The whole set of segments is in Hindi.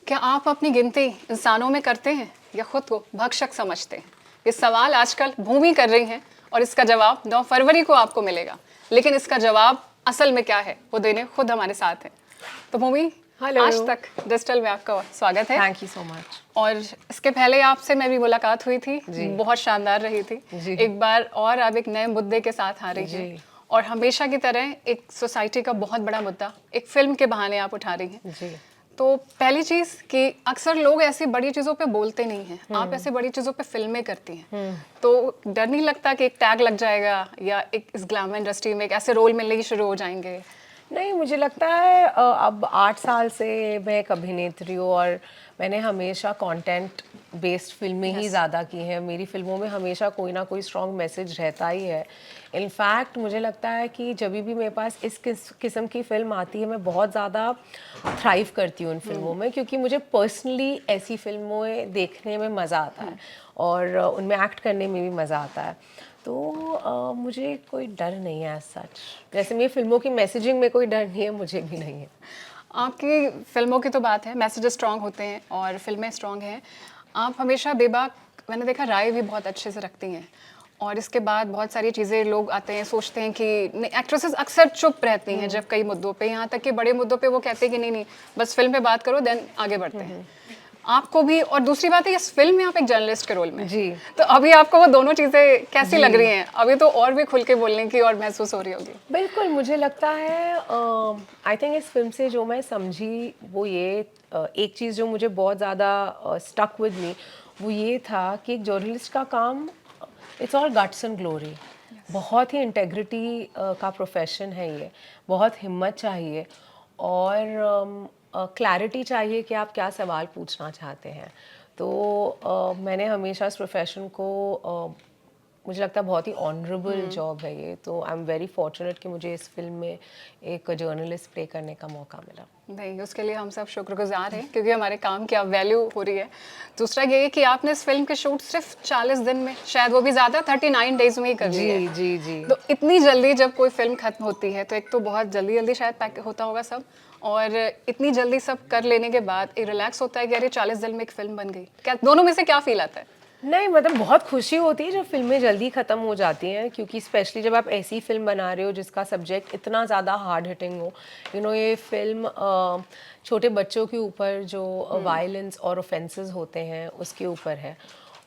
क्या आप अपनी गिनती इंसानों में करते हैं या खुद को भक्षक समझते हैं? ये सवाल आजकल भूमि कर रही हैं और इसका जवाब 9 फरवरी को आपको मिलेगा। लेकिन इसका जवाब असल में क्या है वो देने खुद हमारे साथ हैं। तो भूमि, आज तक डिजिटल में आपका स्वागत है। Thank you so much. और इसके पहले आपसे मैं भी मुलाकात हुई थी, बहुत शानदार रही थी। एक बार और आप एक नए मुद्दे के साथ आ रही हैं और हमेशा की तरह एक सोसाइटी का बहुत बड़ा मुद्दा एक फिल्म के बहाने आप उठा रही हैं। तो पहली चीज कि अक्सर लोग ऐसी बड़ी चीजों पे बोलते नहीं हैं, आप ऐसी बड़ी चीजों पे फिल्में करती हैं, तो डर नहीं लगता कि एक टैग लग जाएगा या एक इस ग्लैमर इंडस्ट्री में एक ऐसे रोल मिलने ही शुरू हो जाएंगे? नहीं, मुझे लगता है अब 8 साल से मैं एक अभिनेत्री हूँ और मैंने हमेशा कंटेंट बेस्ड फिल्में ही ज़्यादा की हैं। मेरी फिल्मों में हमेशा कोई ना कोई स्ट्रॉन्ग मैसेज रहता ही है। इनफैक्ट मुझे लगता है कि जब भी मेरे पास इस किस्म की फ़िल्म आती है, मैं बहुत ज़्यादा थ्राइव करती हूँ उन फिल्मों में, क्योंकि मुझे पर्सनली ऐसी फिल्में देखने में मज़ा आता है और उनमें एक्ट करने में भी मज़ा आता है। तो मुझे कोई डर नहीं है सच। जैसे मेरी फिल्मों की मैसेजिंग में कोई डर नहीं है, मुझे भी नहीं है। आपकी फिल्मों की तो बात है, मैसेजेस स्ट्रॉन्ग होते हैं और फिल्में स्ट्रॉन्ग हैं। आप हमेशा बेबाक, मैंने देखा, राय भी बहुत अच्छे से रखती हैं और इसके बाद बहुत सारी चीज़ें लोग आते हैं सोचते हैं कि एक्ट्रेसेस अक्सर चुप रहती हैं जब कई मुद्दों पे, यहाँ तक कि बड़े मुद्दों पे वो कहते हैं कि नहीं नहीं बस फिल्म पे बात करो देन आगे बढ़ते हैं। आपको भी, और दूसरी बात है इस फिल्म में आप एक जर्नलिस्ट के रोल में जी, तो अभी आपको वो दोनों चीज़ें कैसी लग रही हैं? अभी तो और भी खुल के बोलने की और महसूस हो रही होगी। बिल्कुल। मुझे लगता है आई थिंक इस फिल्म से जो मैं समझी वो ये एक चीज़ जो मुझे बहुत ज़्यादा स्टक विद मी, वो ये था कि एक जर्नलिस्ट का काम it's all guts and glory. बहुत ही इंटेग्रिटी का प्रोफेशन है ये। बहुत हिम्मत चाहिए और क्लैरिटी चाहिए कि आप क्या सवाल पूछना चाहते हैं। तो मैंने हमेशा इस प्रोफेशन को मुझे लगता है बहुत ही ऑनरेबल जॉब है ये। तो आई एम वेरी फॉर्चुनेट कि मुझे इस फिल्म में एक जर्नलिस्ट प्ले करने का मौका मिला। नहीं, उसके लिए हम सब शुक्रगुजार हैं क्योंकि हमारे काम की अब वैल्यू हो रही है। दूसरा ये है कि आपने इस फिल्म के शूट सिर्फ 40 दिन में, शायद वो भी ज़्यादा, 39 डेज में ही कर ली है। जी जी। तो इतनी जल्दी जब कोई फिल्म खत्म होती है तो एक तो बहुत जल्दी जल्दी शायद पैक होता होगा सब, और इतनी जल्दी सब कर लेने के बाद एक रिलैक्स होता है कि अरे 40 दिन में एक फिल्म बन गई। क्या दोनों में से क्या फील आता है? नहीं, मतलब बहुत खुशी होती है जब फिल्में जल्दी ख़त्म हो जाती हैं, क्योंकि स्पेशली जब आप ऐसी फिल्म बना रहे हो जिसका सब्जेक्ट इतना ज़्यादा हार्ड हिटिंग हो। ये फिल्म छोटे बच्चों के ऊपर जो वायलेंस और ऑफेंसेस होते हैं उसके ऊपर है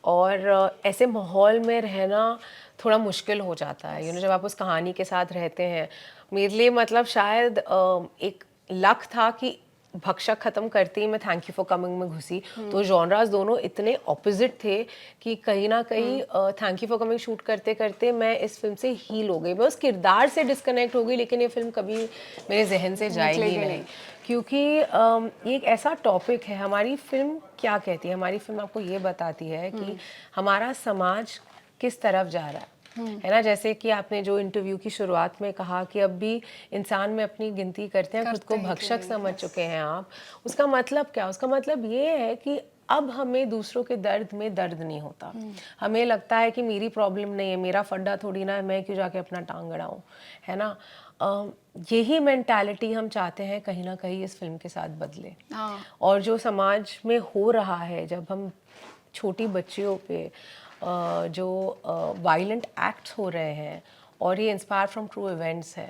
और ऐसे माहौल में रहना थोड़ा मुश्किल हो जाता है। जब आप उस कहानी के साथ रहते हैं, मेरे लिए मतलब शायद एक लक था कि भक्षक ख़त्म करते ही मैं थैंक यू फॉर कमिंग में घुसी। तो जॉनरास दोनों इतने ऑपोजिट थे कि कहीं ना कहीं thank you for coming shoot करते करते मैं इस फिल्म से हील हो गई। मैं उस किरदार से डिस्कनेक्ट हो गई, लेकिन ये फिल्म कभी मेरे जहन से जाएगी नहीं, क्योंकि ये एक ऐसा टॉपिक है। हमारी फिल्म क्या कहती है? हमारी फिल्म आपको ये बताती है कि हमारा समाज किस तरफ जा रहा है ना। जैसे कि आपने जो इंटरव्यू की शुरुआत में कहा कि अब भी इंसान में अपनी गिनती करते हैं, खुद को भक्षक समझ चुके हैं आप। उसका मतलब क्या? उसका मतलब ये है कि अब हमें दूसरों के दर्द में दर्द नहीं होता। हमें लगता है कि मेरी प्रॉब्लम नहीं है, मेरा फड्डा थोड़ी ना है, मैं क्यों जाके अपना टांग अड़ाऊं, है ना। यही मेंटालिटी हम चाहते हैं कहीं ना कहीं इस फिल्म के साथ बदले। और जो समाज में हो रहा है, जब हम छोटी बच्चियों पे जो वायलेंट एक्ट्स हो रहे हैं और ये इंस्पायर फ्रॉम ट्रू इवेंट्स है,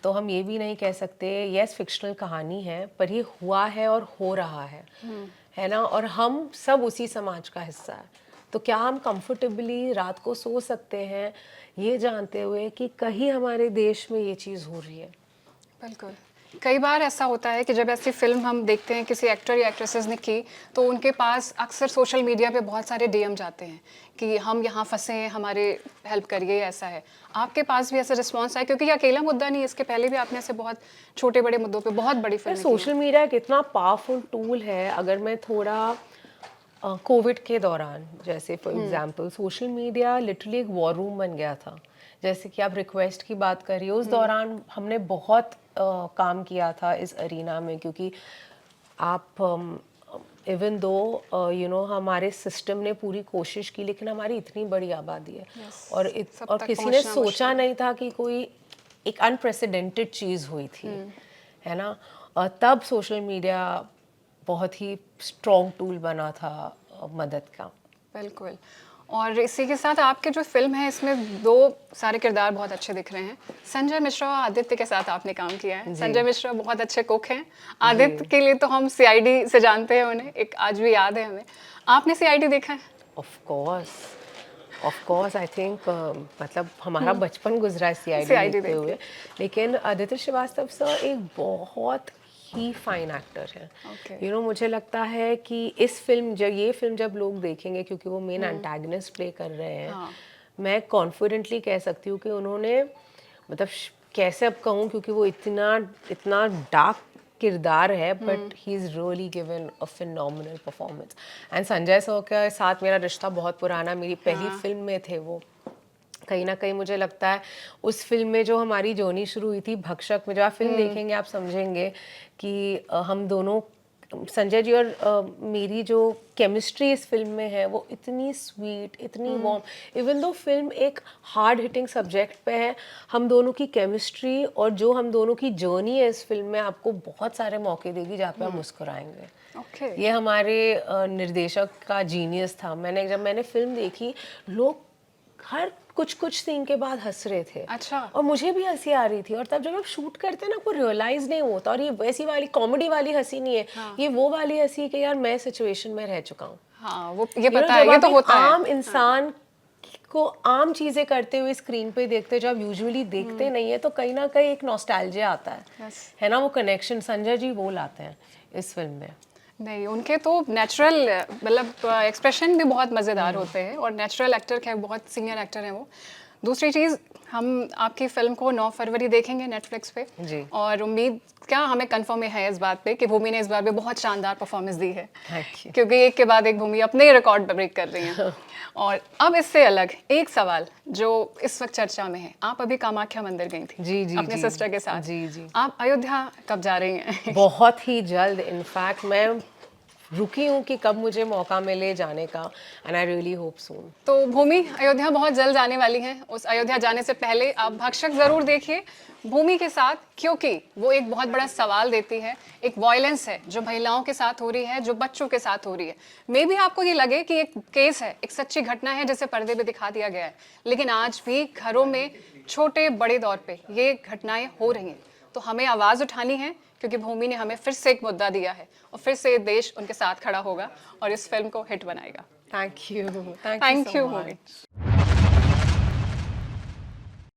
तो हम ये भी नहीं कह सकते यस फिक्शनल कहानी है, पर ये हुआ है और हो रहा है ना। और हम सब उसी समाज का हिस्सा है। तो क्या हम कंफर्टेबली रात को सो सकते हैं ये जानते हुए कि कहीं हमारे देश में ये चीज़ हो रही है? बिल्कुल। कई बार ऐसा होता है कि जब ऐसी फिल्म हम देखते हैं किसी एक्टर या एक्ट्रेसेस ने की, तो उनके पास अक्सर सोशल मीडिया पे बहुत सारे डीएम जाते हैं कि हम यहाँ फंसे हैं, हमारे हेल्प करिए, ऐसा है। आपके पास भी ऐसा रिस्पॉन्स आया? क्योंकि ये अकेला मुद्दा नहीं है, इसके पहले भी आपने ऐसे बहुत छोटे बड़े मुद्दों पे बहुत बड़ी फिल्में की हैं। सोशल मीडिया एक इतना पावरफुल टूल है। अगर मैं थोड़ा कोविड के दौरान, जैसे for example, social media literally एक वॉर रूम बन गया था। जैसे कि आप रिक्वेस्ट की बात कर रही हो, उस दौरान हमने बहुत काम किया था इस अरीना में, क्योंकि आप इवन दो हमारे सिस्टम ने पूरी कोशिश की, लेकिन हमारी इतनी बड़ी आबादी है और किसी ने सोचा नहीं था कि कोई एक अनप्रेसिडेंटेड चीज़ हुई थी, है ना। तब सोशल मीडिया बहुत ही स्ट्रॉन्ग टूल बना था मदद का। बिल्कुल। और इसी के साथ आपके जो फिल्म है इसमें दो सारे किरदार बहुत अच्छे दिख रहे हैं। संजय मिश्रा और आदित्य के साथ आपने काम किया है। संजय मिश्रा बहुत अच्छे कुक हैं, आदित्य के लिए तो हम सीआईडी से जानते हैं उन्हें, एक आज भी याद है हमें। आपने सीआईडी देखा है? ऑफ कोर्स आई थिंक मतलब हमारा बचपन गुजरा है सीआईडी CID देखते देख हुए। लेकिन आदित्य श्रीवास्तव सर एक बहुत ही फाइन एक्टर है। Okay. यू नो मुझे लगता है कि इस फिल्म जब लोग देखेंगे, क्योंकि वो मेन एंटागनिस्ट प्ले कर रहे हैं, हाँ। मैं कॉन्फिडेंटली कह सकती हूँ कि उन्होंने मतलब कैसे अब कहूँ, क्योंकि वो इतना डार्क किरदार है, but he is really given a phenomenal performance. And Sanjay sir के साथ मेरा रिश्ता बहुत पुराना, मेरी पहली फिल्म में थे वो। कहीं ना कहीं मुझे लगता है उस फिल्म में जो हमारी जर्नी शुरू हुई थी भक्षक में, जब आप फिल्म देखेंगे आप समझेंगे कि हम दोनों, संजय जी और मेरी जो केमिस्ट्री इस फिल्म में है वो इतनी स्वीट, इतनी वार्म। इवन दो फिल्म एक हार्ड हिटिंग सब्जेक्ट पे है, हम दोनों की केमिस्ट्री और जो हम दोनों की जर्नी है इस फिल्म में आपको बहुत सारे मौके देगी जहाँ पे आप मुस्कुराएंगे। Okay. ये हमारे निर्देशक का जीनियस था। जब मैंने फिल्म देखी, लोग हर कुछ सीन के बाद हंस रहे थे। अच्छा। और मुझे भी हंसी आ रही थी। और तब जब आप शूट करते हैं ना, आपको रियलाइज नहीं होता, और ये वैसी वाली कॉमेडी वाली हंसी नहीं है। ये वो वाली हंसी कि यार मैं सिचुएशन में रह चुका हूँ। हाँ, वो ये पता है, ये तो होता है। आम इंसान को आम चीजें करते हुए स्क्रीन पे देखते हैं, जो आप यूजुअली देखते नहीं है, तो कहीं ना कहीं एक नॉस्टैल्जिया आता है। है ना, वो कनेक्शन संजय जी वो लाते हैं इस फिल्म में। नहीं, उनके तो नेचुरल मतलब एक्सप्रेशन भी बहुत मज़ेदार होते हैं, और नेचुरल एक्टर है, बहुत सीनियर एक्टर हैं वो। दूसरी चीज़, हम आपकी फिल्म को 9 फरवरी देखेंगे नेटफ्लिक्स पे जी। और उम्मीद क्या हमें कंफर्म है इस बात पे कि भूमि ने इस बार भी बहुत शानदार परफॉर्मेंस दी है। Thank you. क्योंकि एक के बाद एक भूमि अपने ही रिकॉर्ड ब्रेक कर रही हैं। और अब इससे अलग एक सवाल जो इस वक्त चर्चा में है, आप अभी कामाख्या मंदिर गई थी जी अपने सिस्टर के साथ। जी। आप अयोध्या कब जा रही हैं? बहुत ही जल्द। इनफैक्ट मैं रुकी हूँ कि कब मुझे मौका मिले जाने का, एंड आई रियली होप सून। तो भूमि अयोध्या बहुत जल्द जाने वाली है। उस अयोध्या जाने से पहले आप भक्षक जरूर देखिए भूमि के साथ, क्योंकि वो एक बहुत बड़ा सवाल देती है। एक वायलेंस है जो महिलाओं के साथ हो रही है, जो बच्चों के साथ हो रही है। मे भी आपको ये लगे कि एक केस है, एक सच्ची घटना है जिसे पर्दे पे दिखा दिया गया है, लेकिन आज भी घरों में छोटे बड़े दौर पे ये घटनाएं हो रही हैं। तो हमें आवाज़ उठानी है, क्योंकि भूमि ने हमें फिर से एक मुद्दा दिया है और फिर से देश उनके साथ खड़ा होगा और इस फिल्म को हिट बनाएगा। Thank you thank so you much. Bhumi.